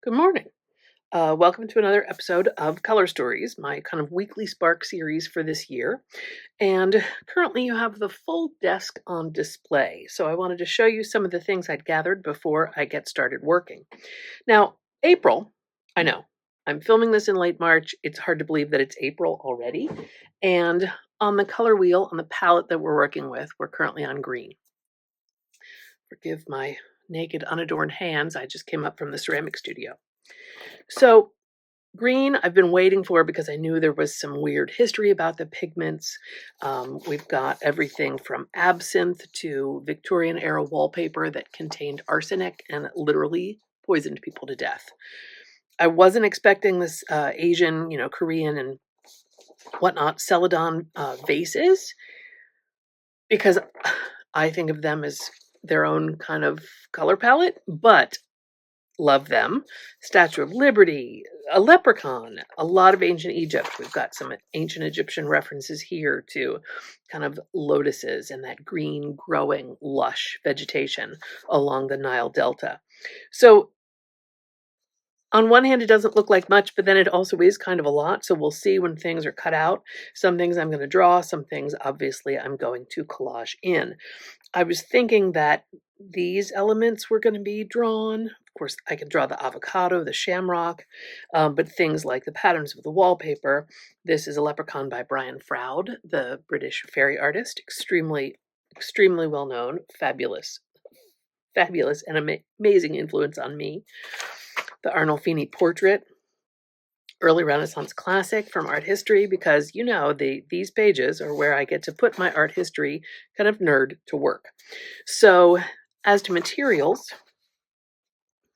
Good morning. Welcome to another episode of Color Stories, my kind of weekly Spark series for this year. And currently you have the full desk on display. So I wanted to show you some of the things I'd gathered before I get started working. Now, April, I know, I'm filming this in late March. It's hard to believe that it's April already. And on the color wheel, on the palette that we're working with, we're currently on green. Forgive my naked, unadorned hands. I just came up from the ceramic studio. So green, I've been waiting for because I knew there was some weird history about the pigments. We've got everything from absinthe to Victorian era wallpaper that contained arsenic and literally poisoned people to death. I wasn't expecting this Asian, Korean and whatnot Celadon vases because I think of them as their own kind of color palette, but love them. Statue of Liberty, a leprechaun, a lot of ancient Egypt. We've got some ancient Egyptian references here to kind of lotuses and that green, growing, lush vegetation along the Nile Delta. So on one hand, it doesn't look like much, but then it also is kind of a lot. So we'll see when things are cut out. Some things I'm going to draw, some things obviously I'm going to collage in. I was thinking that these elements were going to be drawn. Of course, I can draw the avocado, the shamrock, but things like the patterns of the wallpaper. This is a leprechaun by Brian Froud, the British fairy artist, extremely well known, fabulous, and amazing influence on me. The Arnolfini portrait, early Renaissance classic from art history, because these pages are where I get to put my art history kind of nerd to work. So as to materials,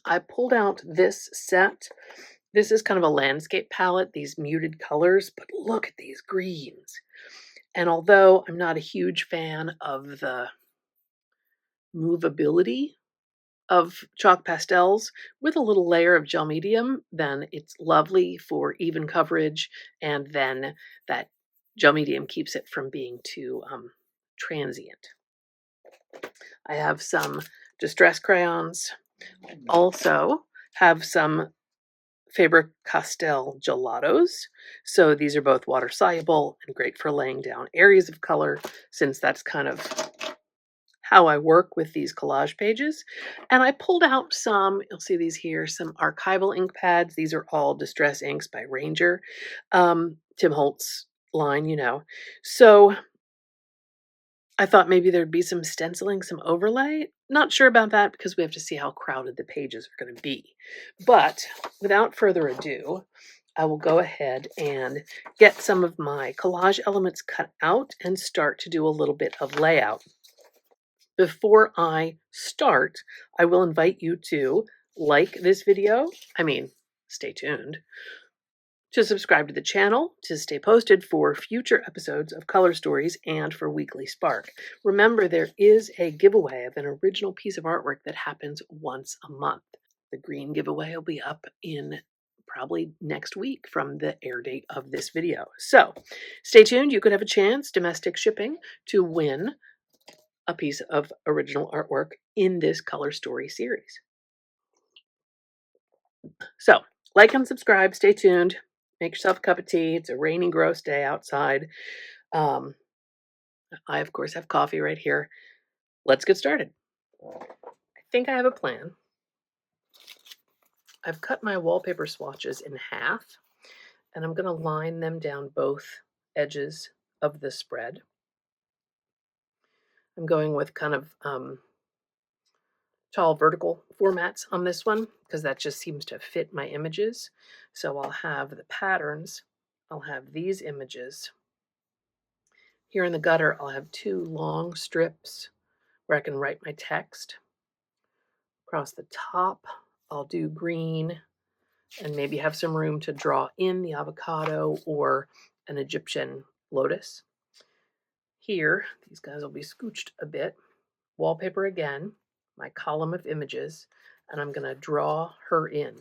I pulled out this set. This is kind of a landscape palette, these muted colors, but look at these greens. And although I'm not a huge fan of the movability of chalk pastels with a little layer of gel medium, then it's lovely for even coverage, and then that gel medium keeps it from being too transient. I have some distress crayons. I also have some Faber-Castell gelatos. So these are both water soluble and great for laying down areas of color, since that's kind of how I work with these collage pages. And I pulled out some, you'll see these here, some archival ink pads. These are all Distress Inks by Ranger, Tim Holtz line, So I thought maybe there'd be some stenciling, some overlay. Not sure about that because we have to see how crowded the pages are going to be. But without further ado, I will go ahead and get some of my collage elements cut out and start to do a little bit of layout. Before I start, I will invite you to like this video. Stay tuned. To subscribe to the channel, to stay posted for future episodes of Color Stories and for Weekly Spark. Remember, there is a giveaway of an original piece of artwork that happens once a month. The green giveaway will be up in probably next week from the air date of this video. So stay tuned. You could have a chance, domestic shipping, to win a piece of original artwork in this Color Story series. So, like and subscribe, stay tuned, make yourself a cup of tea. It's a rainy, gross day outside. I, of course, have coffee right here. Let's get started. I think I have a plan. I've cut my wallpaper swatches in half, and I'm going to line them down both edges of the spread. I'm going with kind of tall vertical formats on this one because that just seems to fit my images. So I'll have the patterns, I'll have these images. Here in the gutter, I'll have two long strips where I can write my text. Across the top, I'll do green and maybe have some room to draw in the avocado or an Egyptian lotus. Here, these guys will be scooched a bit. Wallpaper again, my column of images, and I'm going to draw her in.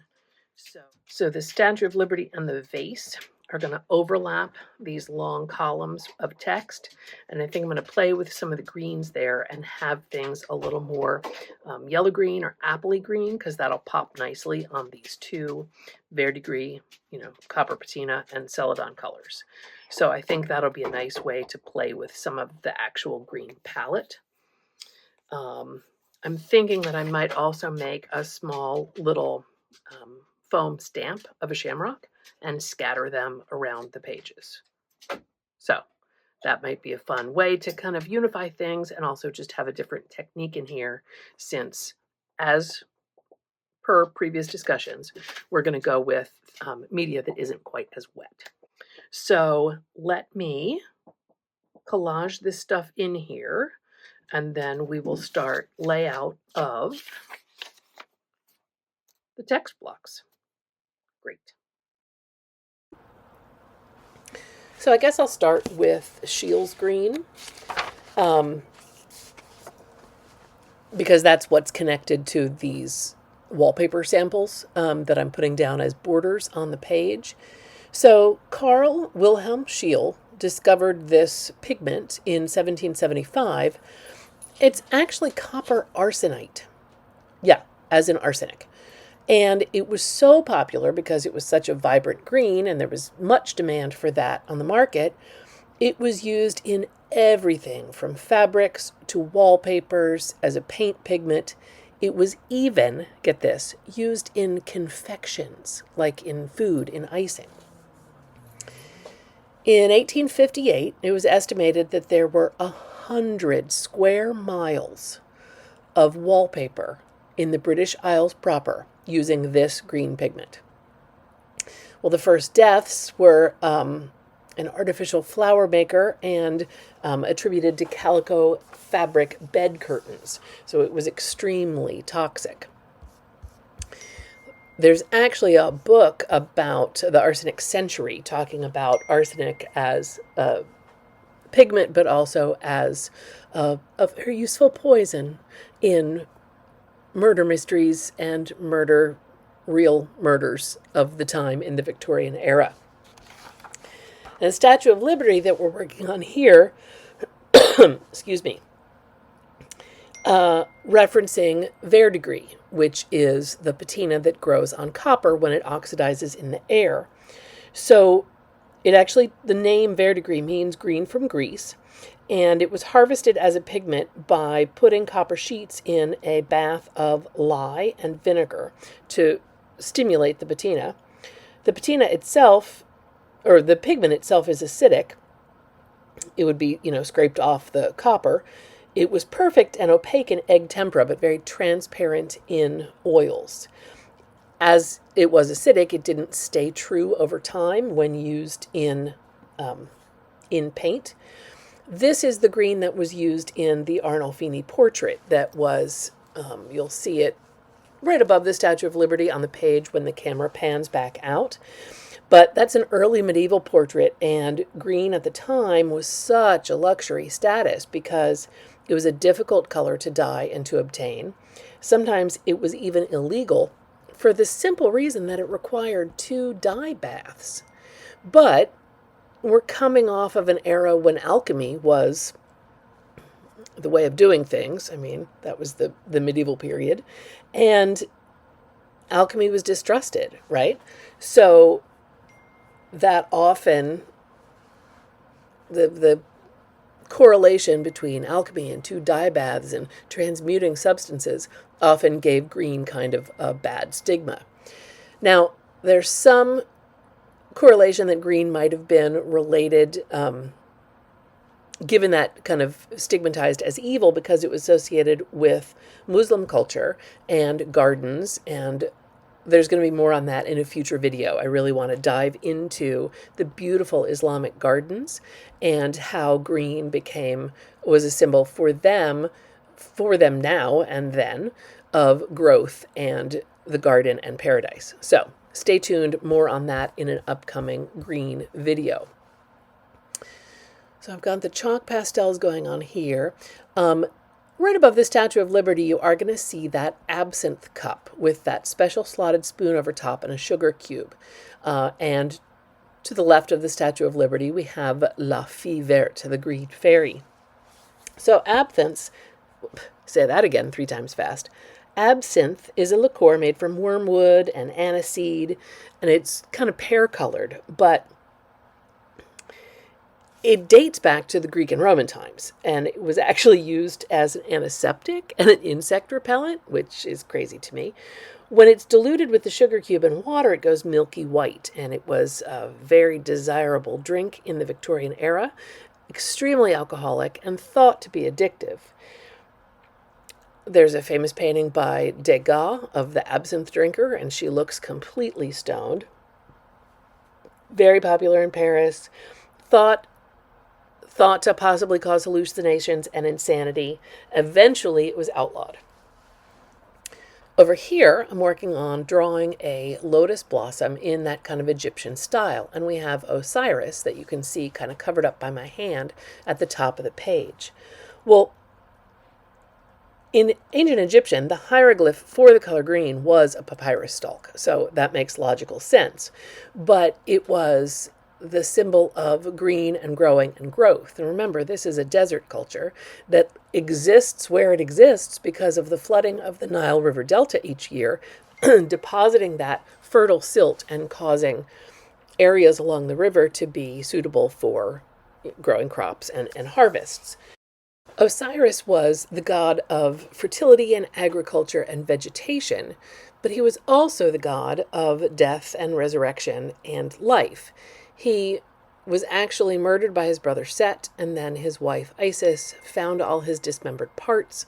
So the Statue of Liberty and the vase are going to overlap these long columns of text. And I think I'm going to play with some of the greens there and have things a little more yellow green or appley green, because that'll pop nicely on these two verdigris, copper patina and celadon colors. So I think that'll be a nice way to play with some of the actual green palette. I'm thinking that I might also make a small little foam stamp of a shamrock and scatter them around the pages. So that might be a fun way to kind of unify things and also just have a different technique in here, since, as per previous discussions, we're going to go with media that isn't quite as wet. So let me collage this stuff in here, and then we will start layout of the text blocks. Great. So I guess I'll start with Scheele's green, because that's what's connected to these wallpaper samples that I'm putting down as borders on the page. So Carl Wilhelm Scheele discovered this pigment in 1775. It's actually copper arsenite. Yeah, as in arsenic. And it was so popular because it was such a vibrant green and there was much demand for that on the market. It was used in everything from fabrics to wallpapers as a paint pigment. It was even, get this, used in confections, like in food, in icing. In 1858, it was estimated that there were 100 square miles of wallpaper in the British Isles proper using this green pigment. Well, the first deaths were an artificial flower maker and attributed to calico fabric bed curtains. So it was extremely toxic. There's actually a book about the arsenic century talking about arsenic as a pigment, but also as a very useful poison in murder mysteries and real murders of the time in the Victorian era. And the Statue of Liberty that we're working on here, excuse me, referencing verdigris, which is the patina that grows on copper when it oxidizes in the air. So it actually, the name verdigris means green from Greece, and it was harvested as a pigment by putting copper sheets in a bath of lye and vinegar to stimulate the patina. The patina itself, or the pigment itself, is acidic. It would be, scraped off the copper. It was perfect and opaque in egg tempera, but very transparent in oils. As it was acidic, it didn't stay true over time when used in paint. This is the green that was used in the Arnolfini portrait that was, you'll see it right above the Statue of Liberty on the page when the camera pans back out. But that's an early medieval portrait, and green at the time was such a luxury status because it was a difficult color to dye and to obtain. Sometimes it was even illegal for the simple reason that it required 2 dye baths. But we're coming off of an era when alchemy was the way of doing things. I mean, that was the medieval period. And alchemy was distrusted, right? So that often, the correlation between alchemy and 2 dye baths and transmuting substances often gave green kind of a bad stigma. Now, there's some correlation that green might have been related, given that kind of stigmatized as evil because it was associated with Muslim culture and gardens, and there's going to be more on that in a future video. I really want to dive into the beautiful Islamic gardens and how green was a symbol for them now and then, of growth and the garden and paradise. So stay tuned, more on that in an upcoming green video. So I've got the chalk pastels going on here. Right above the Statue of Liberty, you are going to see that absinthe cup with that special slotted spoon over top and a sugar cube. And To the left of the Statue of Liberty, we have La Fille Verte, the Green Fairy. So absinthe, say that again 3 times fast. Absinthe is a liqueur made from wormwood and aniseed, and it's kind of pear-colored, but it dates back to the Greek and Roman times, and it was actually used as an antiseptic and an insect repellent, which is crazy to me. When it's diluted with the sugar cube and water, it goes milky white, and it was a very desirable drink in the Victorian era, extremely alcoholic, and thought to be addictive. There's a famous painting by Degas of the absinthe drinker, and she looks completely stoned. Very popular in Paris. Thought to possibly cause hallucinations and insanity. Eventually, it was outlawed. Over here, I'm working on drawing a lotus blossom in that kind of Egyptian style. And we have Osiris that you can see kind of covered up by my hand at the top of the page. Well, in ancient Egyptian, the hieroglyph for the color green was a papyrus stalk. So that makes logical sense. But it was the symbol of green and growing and growth. And remember, this is a desert culture that exists where it exists because of the flooding of the Nile River Delta each year, depositing that fertile silt and causing areas along the river to be suitable for growing crops and harvests. Osiris was the god of fertility and agriculture and vegetation, but he was also the god of death and resurrection and life. He was actually murdered by his brother Set, and then his wife Isis found all his dismembered parts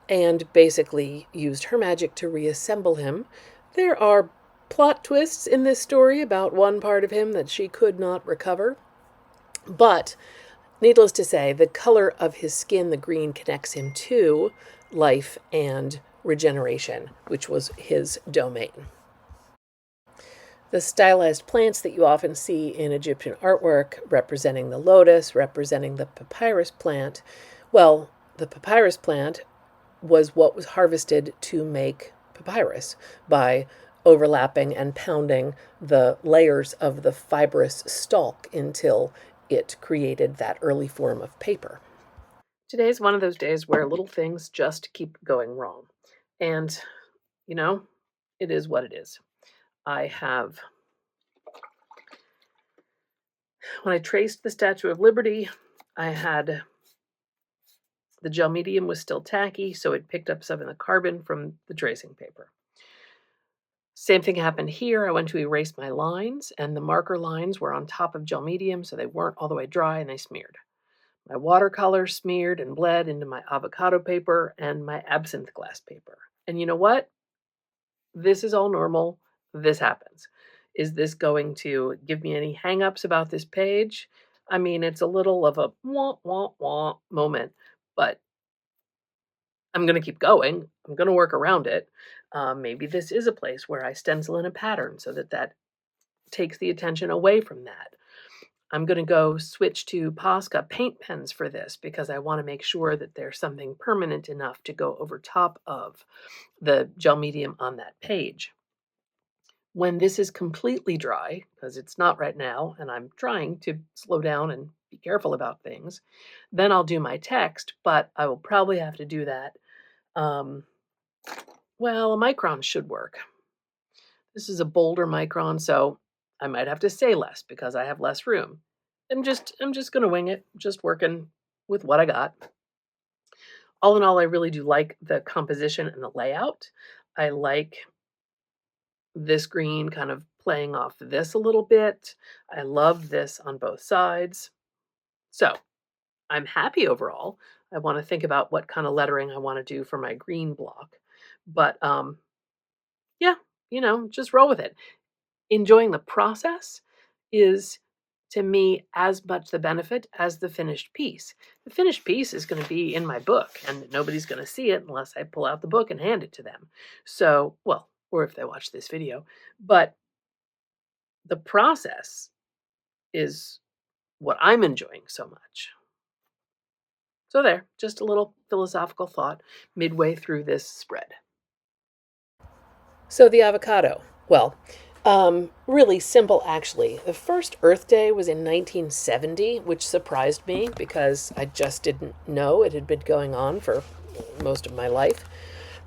and basically used her magic to reassemble him. There are plot twists in this story about one part of him that she could not recover, but needless to say, the color of his skin, the green, connects him to life and regeneration, which was his domain. The stylized plants that you often see in Egyptian artwork, representing the lotus, representing the papyrus plant, well, the papyrus plant was what was harvested to make papyrus by overlapping and pounding the layers of the fibrous stalk until it created that early form of paper. Today's one of those days where little things just keep going wrong. And, it is what it is. When I traced the Statue of Liberty, the gel medium was still tacky, so it picked up some of the carbon from the tracing paper. Same thing happened here. I went to erase my lines, and the marker lines were on top of gel medium, so they weren't all the way dry, and they smeared. My watercolor smeared and bled into my avocado paper and my absinthe glass paper. And you know what? This is all normal. This happens. Is this going to give me any hang-ups about this page? I mean, it's a little of a wah, wah, wah moment, but I'm going to keep going. I'm going to work around it. Maybe this is a place where I stencil in a pattern so that takes the attention away from that. I'm going to go switch to Posca paint pens for this because I want to make sure that there's something permanent enough to go over top of the gel medium on that page. When this is completely dry, because it's not right now, and I'm trying to slow down and be careful about things, then I'll do my text, but I will probably have to do that. Well, a Micron should work. This is a bolder Micron, so I might have to say less because I have less room. I'm just going to wing it, just working with what I got. All in all, I really do like the composition and the layout. I like this green kind of playing off this a little bit. I love this on both sides. So I'm happy overall. I want to think about what kind of lettering I want to do for my green block. But yeah, just roll with it. Enjoying the process is, to me, as much the benefit as the finished piece. The finished piece is going to be in my book, and nobody's going to see it unless I pull out the book and hand it to them. So, well, or if they watch this video. But the process is what I'm enjoying so much. So there, just a little philosophical thought midway through this spread. So the avocado. Well, Really simple, actually. The first Earth Day was in 1970, which surprised me because I just didn't know it had been going on for most of my life.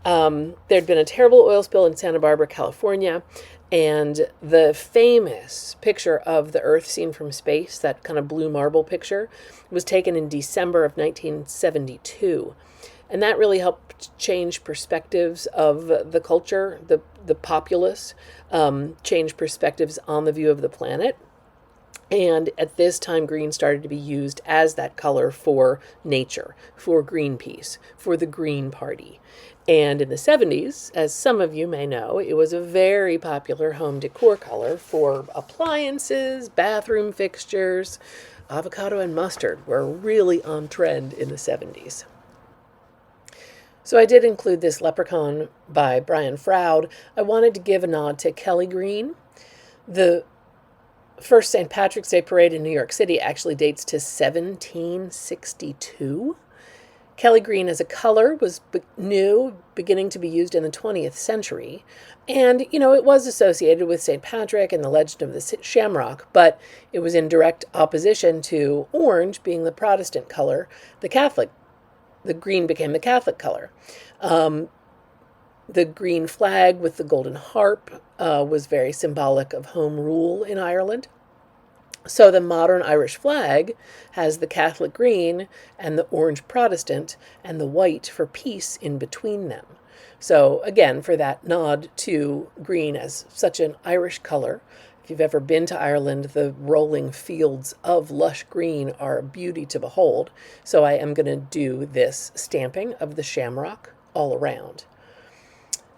There'd been a terrible oil spill in Santa Barbara, California, and the famous picture of the Earth seen from space, that kind of blue marble picture, was taken in December of 1972. And that really helped change perspectives of the culture, the populace, change perspectives on the view of the planet. And at this time, green started to be used as that color for nature, for Greenpeace, for the Green Party. And in the 70s, as some of you may know, it was a very popular home decor color for appliances, bathroom fixtures. Avocado and mustard were really on trend in the 70s. So I did include this Leprechaun by Brian Froud. I wanted to give a nod to Kelly Green. The first St. Patrick's Day parade in New York City actually dates to 1762. Kelly green as a color was new, beginning to be used in the 20th century. And, it was associated with St. Patrick and the legend of the shamrock, but it was in direct opposition to orange being the Protestant color, the green became the Catholic color. The green flag with the golden harp was very symbolic of home rule in Ireland. So the modern Irish flag has the Catholic green and the orange Protestant and the white for peace in between them. So again, for that nod to green as such an Irish color, if you've ever been to Ireland, the rolling fields of lush green are a beauty to behold. So I am going to do this stamping of the shamrock all around.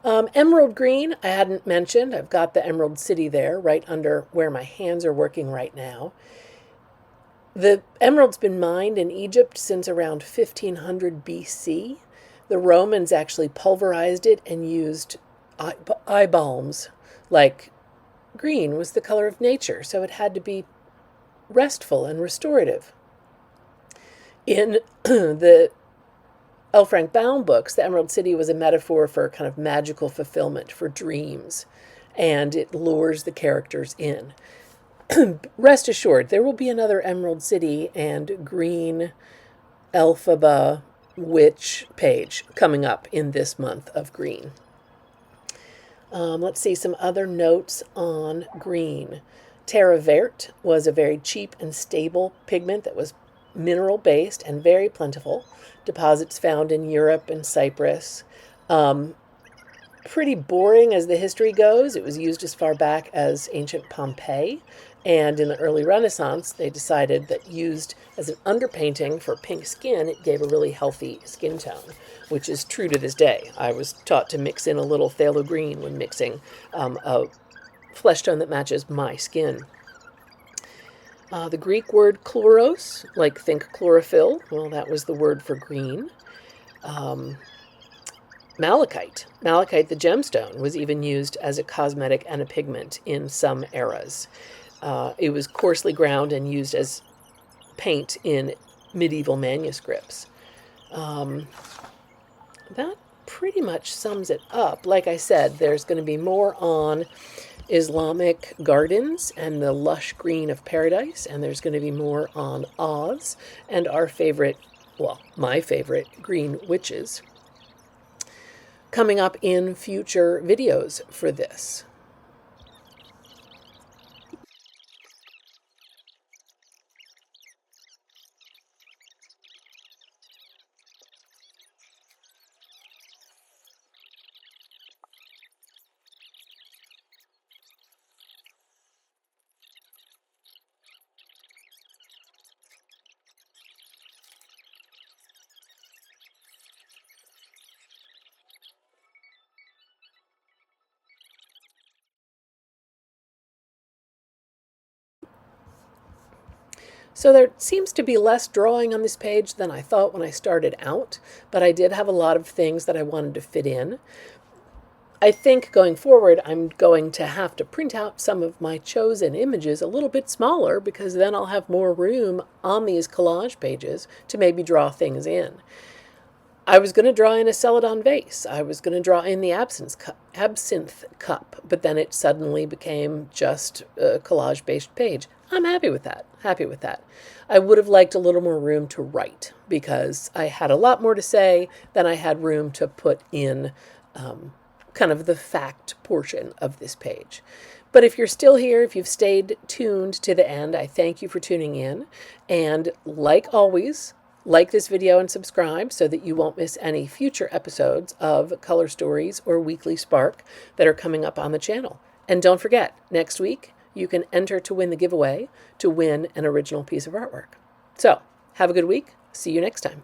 Emerald green, I hadn't mentioned. I've got the Emerald City there, right under where my hands are working right now. The emerald's been mined in Egypt since around 1500 BC. The Romans actually pulverized it and used eye balms, like green was the color of nature, so it had to be restful and restorative. In the L. Frank Baum books, the Emerald City was a metaphor for kind of magical fulfillment, for dreams, and it lures the characters in. Rest assured, there will be another Emerald City and green Elphaba witch page coming up in this month of green. Let's see some other notes on green. Terre Verte was a very cheap and stable pigment that was mineral-based and very plentiful. Deposits found in Europe and Cyprus. Pretty boring as the history goes. It was used as far back as ancient Pompeii. And in the early Renaissance, they decided that used as an underpainting for pink skin, it gave a really healthy skin tone, which is true to this day. I was taught to mix in a little phthalo green when mixing a flesh tone that matches my skin. The Greek word chloros, like think chlorophyll, well, that was the word for green. Malachite the gemstone, was even used as a cosmetic and a pigment in some eras. It was coarsely ground and used as paint in medieval manuscripts. That pretty much sums it up. Like I said, there's going to be more on Islamic gardens and the lush green of paradise, and there's going to be more on Oz and our favorite, well, my favorite, green witches, coming up in future videos for this. So there seems to be less drawing on this page than I thought when I started out, but I did have a lot of things that I wanted to fit in. I think going forward, I'm going to have to print out some of my chosen images a little bit smaller, because then I'll have more room on these collage pages to maybe draw things in. I was going to draw in a celadon vase. I was going to draw in the absinthe cup, but then it suddenly became just a collage-based page. I'm happy with that. Happy with that. I would have liked a little more room to write because I had a lot more to say than I had room to put in kind of the fact portion of this page. But if you're still here, if you've stayed tuned to the end, I thank you for tuning in. And like always, like this video and subscribe so that you won't miss any future episodes of Color Stories or Weekly Spark that are coming up on the channel. And don't forget, next week, you can enter to win the giveaway to win an original piece of artwork. So, have a good week. See you next time.